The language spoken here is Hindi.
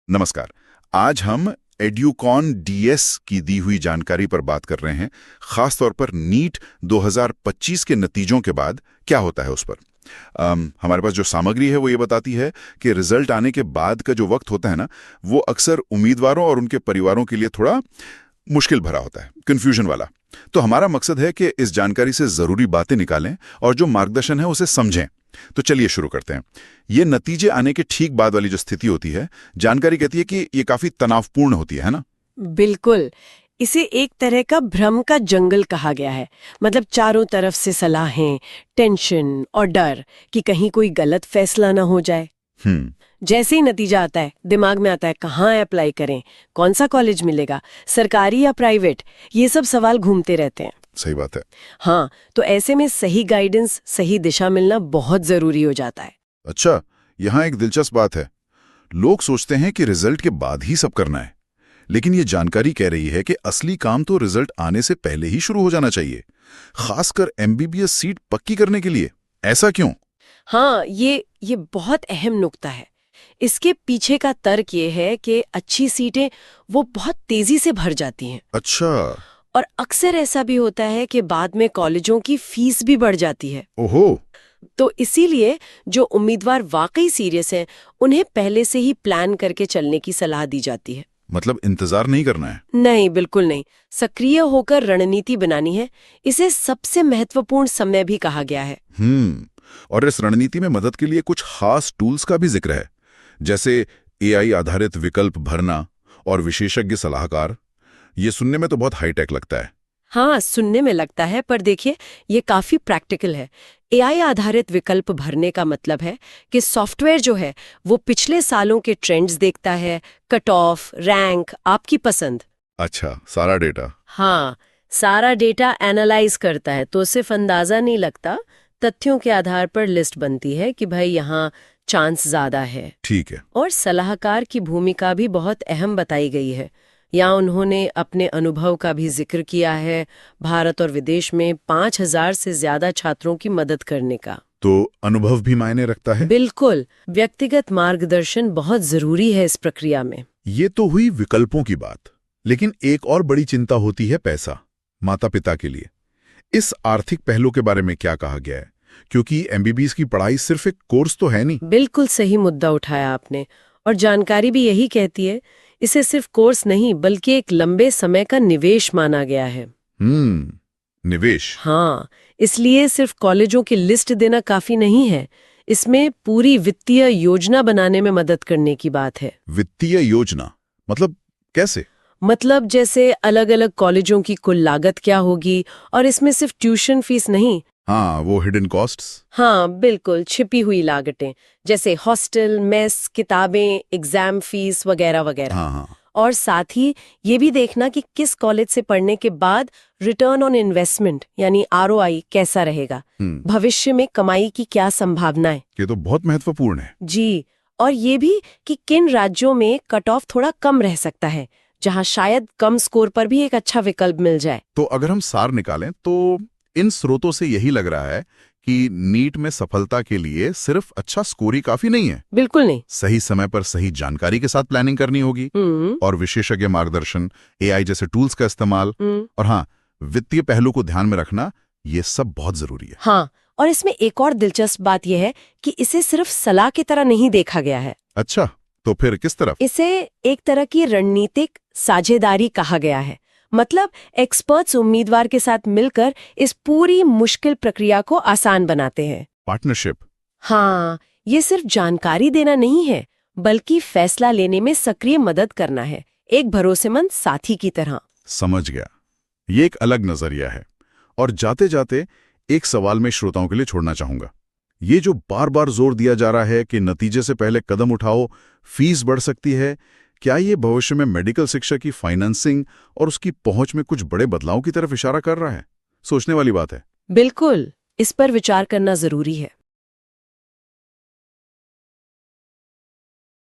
नमस्कार। आज हम एड्यूकॉन डीएस की दी हुई जानकारी पर बात कर रहे हैं, खास तौर पर नीट 2025 के नतीजों के बाद क्या होता है उस पर। हमारे पास जो सामग्री है वो ये बताती है कि रिजल्ट आने के बाद का जो वक्त होता है ना, वो अक्सर उम्मीदवारों और उनके परिवारों के लिए थोड़ा मुश्किल भरा होता है, कंफ्यूजन वाला। तो हमारा मकसद है कि इस जानकारी से जरूरी बातें निकालें और जो मार्गदर्शन है उसे समझें। तो चलिए शुरू करते हैं। ये नतीजे आने के ठीक बाद वाली जो स्थिति होती है, जानकारी कहती है कि ये काफी तनावपूर्ण होती है ना? बिल्कुल। इसे एक तरह का भ्रम का जंगल कहा गया है। मतलब चारों तरफ से सलाहें, टेंशन और डर कि कहीं कोई गलत फैसला ना हो जाए। जैसे ही नतीजा आता है, दिमाग में आता है कहाँ अप्लाई करें, कौन सा कॉलेज मिलेगा, सरकारी या प्राइवेट, ये सब सवाल घूमते रहते हैं। सही बात है। हाँ, तो ऐसे में सही गाइडेंस, सही दिशा मिलना बहुत जरूरी हो जाता है। अच्छा, यहाँ एक दिलचस्प बात है। लोग सोचते हैं कि रिजल्ट के बाद ही सब करना है, लेकिन ये जानकारी कह रही है कि असली काम तो रिजल्ट आने से पहले ही शुरू हो जाना चाहिए, खासकर एमबीबीएस सीट पक्की करने के लिए। ऐसा क्यों? हाँ, ये बहुत अहम नुक्ता है। इसके पीछे का तर्क ये है कि अच्छी सीटें वो बहुत तेजी से भर जाती हैं। अच्छा। और अक्सर ऐसा भी होता है कि बाद में कॉलेजों की फीस भी बढ़ जाती है। ओहो। तो इसीलिए जो उम्मीदवार वाकई सीरियस हैं, उन्हें पहले से ही प्लान करके चलने की सलाह दी जाती है। मतलब इंतजार नहीं करना है? नहीं, बिल्कुल नहीं। सक्रिय होकर रणनीति बनानी है। इसे सबसे महत्वपूर्ण समय भी कहा गया है। और इस रणनीति में मदद के लिए कुछ खास टूल्स का भी जिक्र है, जैसे एआई आधारित विकल्प भरना और विशेषज्ञ सलाहकार। ये सुनने में तो बहुत हाईटेक लगता है। हाँ, सुनने में लगता है, पर देखिए ये काफी प्रैक्टिकल है। एआई आधारित विकल्प भरने का मतलब है कि सॉफ्टवेयर जो है वो पिछले सालों के ट्रेंड्स देखता है, कट ऑफ, रैंक, आपकी पसंद। अच्छा, सारा डेटा। हाँ, सारा डेटा एनालाइज करता है, तो सिर्फ अंदाजा नहीं लगता, तथ्यों के आधार पर लिस्ट बनती है कि भाई यहाँ चांस ज्यादा है। ठीक है। और सलाहकार की भूमिका भी बहुत अहम बताई गई है। यहाँ उन्होंने अपने अनुभव का भी जिक्र किया है, भारत और विदेश में 5,000 से ज्यादा छात्रों की मदद करने का। तो अनुभव भी मायने रखता है? बिल्कुल, व्यक्तिगत मार्गदर्शन बहुत जरूरी है इस प्रक्रिया में। ये तो हुई विकल्पों की बात, लेकिन एक और बड़ी चिंता होती है पैसा, माता पिता के लिए। इस आर्थिक पहलू के बारे में क्या कहा गया है? क्योंकि एमबीबीएस की पढ़ाई सिर्फ एक कोर्स तो है नहीं। बिल्कुल सही मुद्दा उठाया आपने, और जानकारी भी यही कहती है, इसे सिर्फ कोर्स नहीं बल्कि एक लंबे समय का निवेश माना गया है। निवेश। हाँ, इसलिए सिर्फ कॉलेजों की लिस्ट देना काफी नहीं है। इसमें पूरी वित्तीय योजना बनाने में मदद करने की बात है। वित्तीय योजना मतलब कैसे? मतलब जैसे अलग अलग कॉलेजों की कुल लागत क्या होगी, और इसमें सिर्फ ट्यूशन फीस नहीं। हाँ, वो हिडन कॉस्ट्स। हाँ बिल्कुल, छिपी हुई लागतें, जैसे हॉस्टल, मेस, किताबें, एग्जाम फीस वगैरह वगैरह। हाँ। और साथ ही ये भी देखना कि किस कॉलेज से पढ़ने के बाद रिटर्न ऑन इन्वेस्टमेंट यानी आरओआई कैसा रहेगा, भविष्य में कमाई की क्या संभावनाएं। ये तो बहुत महत्वपूर्ण है। जी, और ये भी कि किन राज्यों में कट ऑफ थोड़ा कम रह सकता है, जहां शायद कम स्कोर पर भी एक अच्छा विकल्प मिल जाए। तो अगर हम सार निकालें तो इन स्रोतों से यही लग रहा है कि नीट में सफलता के लिए सिर्फ अच्छा स्कोर ही काफी नहीं है। बिल्कुल नहीं। सही समय पर सही जानकारी के साथ प्लानिंग करनी होगी, और विशेषज्ञ मार्गदर्शन, एआई जैसे टूल्स का इस्तेमाल, और हाँ, वित्तीय पहलू को ध्यान में रखना, ये सब बहुत जरूरी है। हाँ, और इसमें एक और दिलचस्प बात यह है कि इसे सिर्फ सलाह की तरह नहीं देखा गया है। अच्छा, तो फिर किस तरफ? इसे एक तरह की रणनीतिक साझेदारी कहा गया है। मतलब एक्सपर्ट्स उम्मीदवार के साथ मिलकर इस पूरी मुश्किल प्रक्रिया को आसान बनाते हैं। पार्टनरशिप। हाँ, ये सिर्फ जानकारी देना नहीं है, बल्कि फैसला लेने में सक्रिय मदद करना है, एक भरोसेमंद साथी की तरह। समझ गया। ये एक अलग नजरिया है। और जाते जाते एक सवाल में श्रोताओं के लिए छोड़ना चाहूंगा। ये जो बार बार जोर दिया जा रहा है कि नतीजे से पहले कदम उठाओ, फीस बढ़ सकती है, क्या ये भविष्य में मेडिकल शिक्षा की फाइनेंसिंग और उसकी पहुंच में कुछ बड़े बदलाव की तरफ इशारा कर रहा है? सोचने वाली बात है। बिल्कुल, इस पर विचार करना जरूरी है।